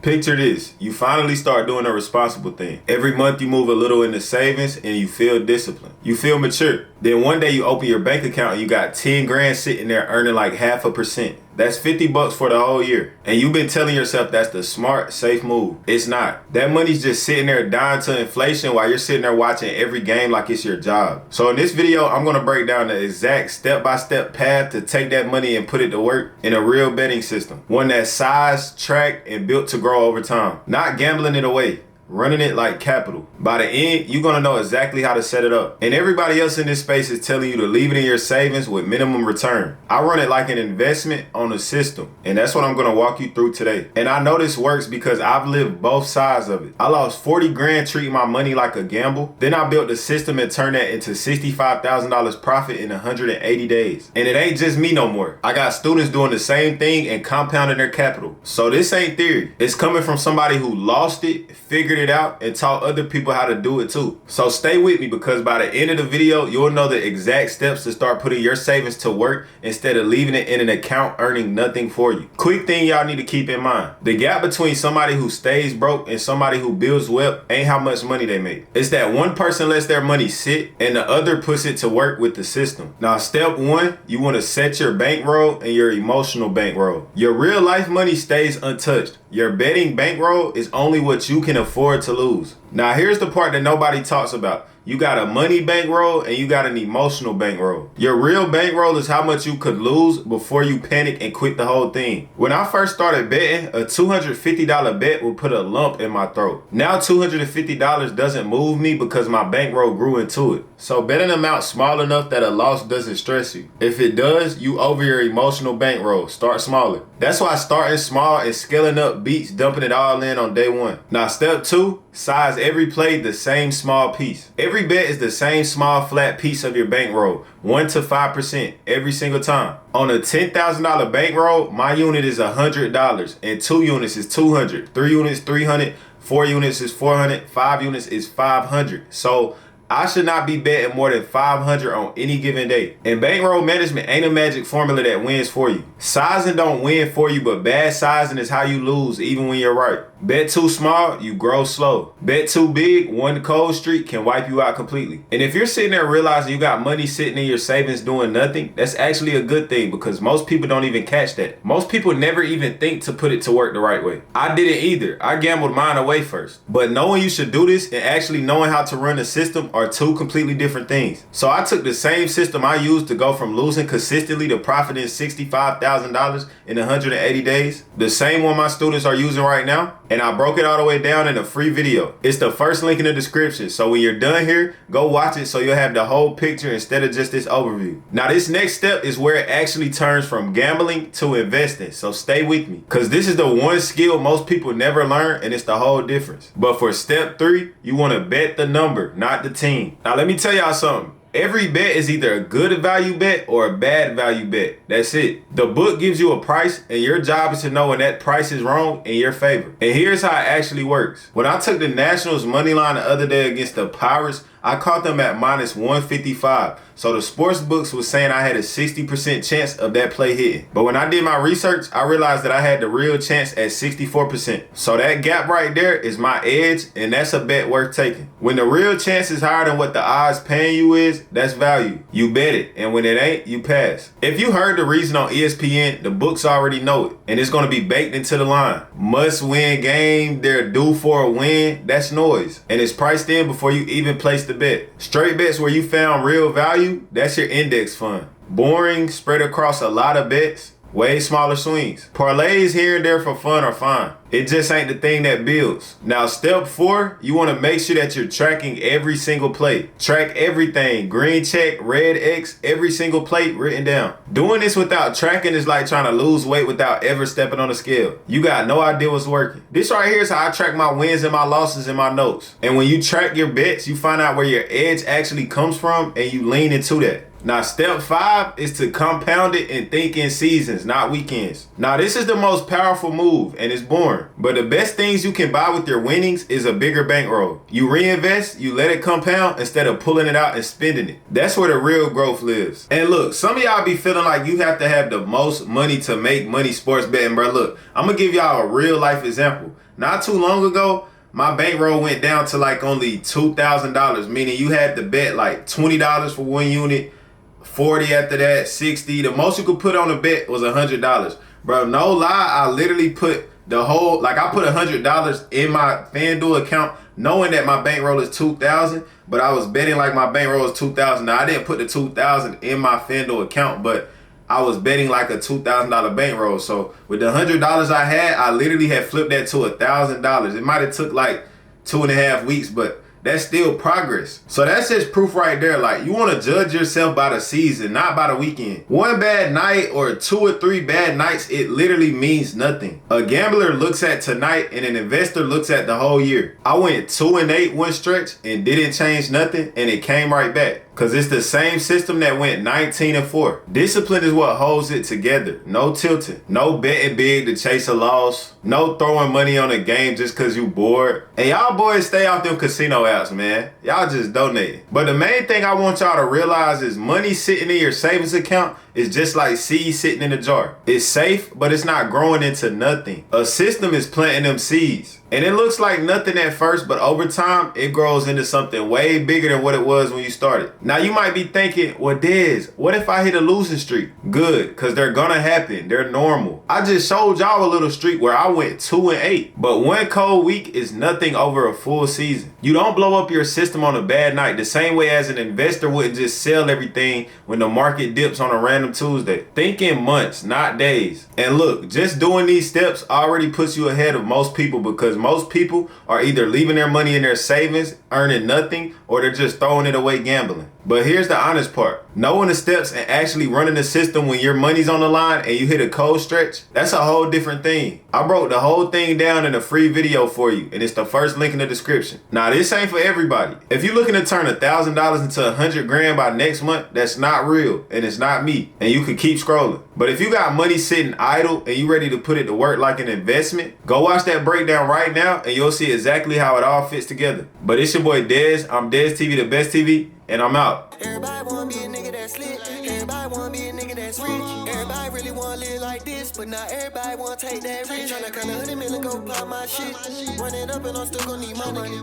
Picture this, you finally start doing a responsible thing. Every month you move a little into savings and you feel disciplined. You feel mature. Then one day you open your bank account and you got 10 grand sitting there earning like 0.5%. That's 50 bucks for the whole year. And you've been telling yourself that's the smart, safe move. It's not. That money's just sitting there dying to inflation while you're sitting there watching every game like it's your job. So in this video, I'm gonna break down the exact step-by-step path to take that money and put it to work in a real betting system. One that's sized, tracked, and built to grow over time. Not gambling it away. Running it like capital. By the end, you're gonna know exactly how to set it up. And everybody else in this space is telling you to leave it in your savings with minimum return. I run it like an investment on a system. And that's what I'm gonna walk you through today. And I know this works because I've lived both sides of it. I lost 40 grand treating my money like a gamble. Then I built the system and turned that into $65,000 profit in 180 days. And it ain't just me no more. I got students doing the same thing and compounding their capital. So this ain't theory. It's coming from somebody who lost it, figured it out, and taught other people how to do it too. So stay with me because by the end of the video, you'll know the exact steps to start putting your savings to work instead of leaving it in an account earning nothing for you. Quick thing y'all need to keep in mind. The gap between somebody who stays broke and somebody who builds wealth ain't how much money they make. It's that one person lets their money sit and the other puts it to work with the system. Now, step one, you want to set your bankroll and your emotional bankroll. Your real life money stays untouched. Your betting bankroll is only what you can afford to lose. Now here's the part that nobody talks about. You got a money bankroll and you got an emotional bankroll. Your real bankroll is how much you could lose before you panic and quit the whole thing. When I first started betting, a $250 bet would put a lump in my throat. Now $250 doesn't move me because my bankroll grew into it. So bet an amount small enough that a loss doesn't stress you. If it does, you over your emotional bankroll. Start smaller. That's why starting small and scaling up beats dumping it all in on day one. Now step two, size every play the same small piece. Every bet is the same small flat piece of your bankroll, 1 to 5% every single time. On a $10,000 bankroll, my unit is $100 and 2 units is $200, 3 units $300, 4 units is $400, 5 units is $500. So I should not be betting more than $500 on any given day. And bankroll management ain't a magic formula that wins for you. Sizing don't win for you, but bad sizing is how you lose even when you're right. Bet too small, you grow slow. Bet too big, one cold streak can wipe you out completely. And if you're sitting there realizing you got money sitting in your savings doing nothing, that's actually a good thing because most people don't even catch that. Most people never even think to put it to work the right way. I didn't either. I gambled mine away first. But knowing you should do this and actually knowing how to run the system are two completely different things. So I took the same system I used to go from losing consistently to profiting $65,000 in 180 days, the same one my students are using right now, and I broke it all the way down in a free video. It's the first link in the description. So when you're done here, go watch it so you'll have the whole picture instead of just this overview. Now this next step is where it actually turns from gambling to investing. So stay with me because this is the one skill most people never learn and it's the whole difference. But for step 3, you want to bet the number, not the team. Now let me tell y'all something. Every bet is either a good value bet or a bad value bet. That's it. The book gives you a price and your job is to know when that price is wrong in your favor. And here's how it actually works. When I took the Nationals money line the other day against the Pirates, I caught them at minus 155. So the sports books was saying I had a 60% chance of that play hitting. But when I did my research, I realized that I had the real chance at 64%. So that gap right there is my edge, and that's a bet worth taking. When the real chance is higher than what the odds paying you is, that's value. You bet it, and when it ain't, you pass. If you heard the reason on ESPN, the books already know it, and it's gonna be baked into the line. Must win game, they're due for a win, that's noise. And it's priced in before you even place the bet. Straight bets where you found real value, that's your index fund. Boring, spread across a lot of bets, way smaller swings. Parlays here and there for fun are fine. It just ain't the thing that builds. Now step 4, you want to make sure that you're tracking every single play. Track everything, green check, red X, every single play written down. Doing this without tracking is like trying to lose weight without ever stepping on a scale. You got no idea what's working. This right here is how I track my wins and my losses in my notes. And when you track your bets, you find out where your edge actually comes from and you lean into that. Now step 5 is to compound it and think in seasons, not weekends. Now this is the most powerful move and it's boring, but the best things you can buy with your winnings is a bigger bankroll. You reinvest, you let it compound instead of pulling it out and spending it. That's where the real growth lives. And look, some of y'all be feeling like you have to have the most money to make money sports betting, bro. Look, I'm gonna give y'all a real life example. not too long ago, my bankroll went down to like only $2,000, meaning you had to bet like $20 for 1 unit, 40 after that, 60. The most you could put on a bet was $100. Bro, no lie, I literally put the whole, like I put $100 in my FanDuel account knowing that my bankroll is 2,000, but I was betting like my bankroll is 2,000. Now I didn't put the 2,000 in my FanDuel account, but I was betting like a $2,000 bankroll. So with the $100 I had, I literally had flipped that to $1,000. It might have took like 2.5 weeks, but that's still progress. So that's just proof right there. Like, you want to judge yourself by the season, not by the weekend. One bad night or 2 or 3 bad nights, it literally means nothing. A gambler looks at tonight and an investor looks at the whole year. I went 2-8 one stretch and didn't change nothing, and it came right back. Cause it's the same system that went 19-4. Discipline is what holds it together. No tilting. No betting big to chase a loss. No throwing money on a game just cause you bored. And y'all boys stay off them casino apps, man. Y'all just donate. But the main thing I want y'all to realize is money sitting in your savings account is just like seeds sitting in a jar. It's safe, but it's not growing into nothing. A system is planting them seeds. And it looks like nothing at first, but over time, it grows into something way bigger than what it was when you started. Now you might be thinking, well, Dez, what if I hit a losing streak? Good, because they're gonna happen. They're normal. I just showed y'all a little streak where I went 2-8. But one cold week is nothing over a full season. You don't blow up your system on a bad night the same way as an investor wouldn't just sell everything when the market dips on a random Tuesday. Think in months, not days. And look, just doing these steps already puts you ahead of most people, because most people are either leaving their money in their savings, earning nothing, or they're just throwing it away gambling. But here's the honest part. Knowing the steps and actually running the system when your money's on the line and you hit a cold stretch, that's a whole different thing. I broke the whole thing down in a free video for you, and it's the first link in the description. Now, this ain't for everybody. If you're looking to turn $1,000 into 100 grand by next month, that's not real, and it's not me, and you can keep scrolling. But if you got money sitting idle and you ready to put it to work like an investment, go watch that breakdown right now and you'll see exactly how it all fits together. But it's your boy Dez. I'm imdesTV, the best TV, and I'm out. Everybody wanna be a nigga that's lit. Everybody wanna be a nigga that's rich. Everybody really wanna live like this, but not everybody wanna take that risk. Tryna cut 100 million, go pop my shit. Run it up and I'm still gonna need my money.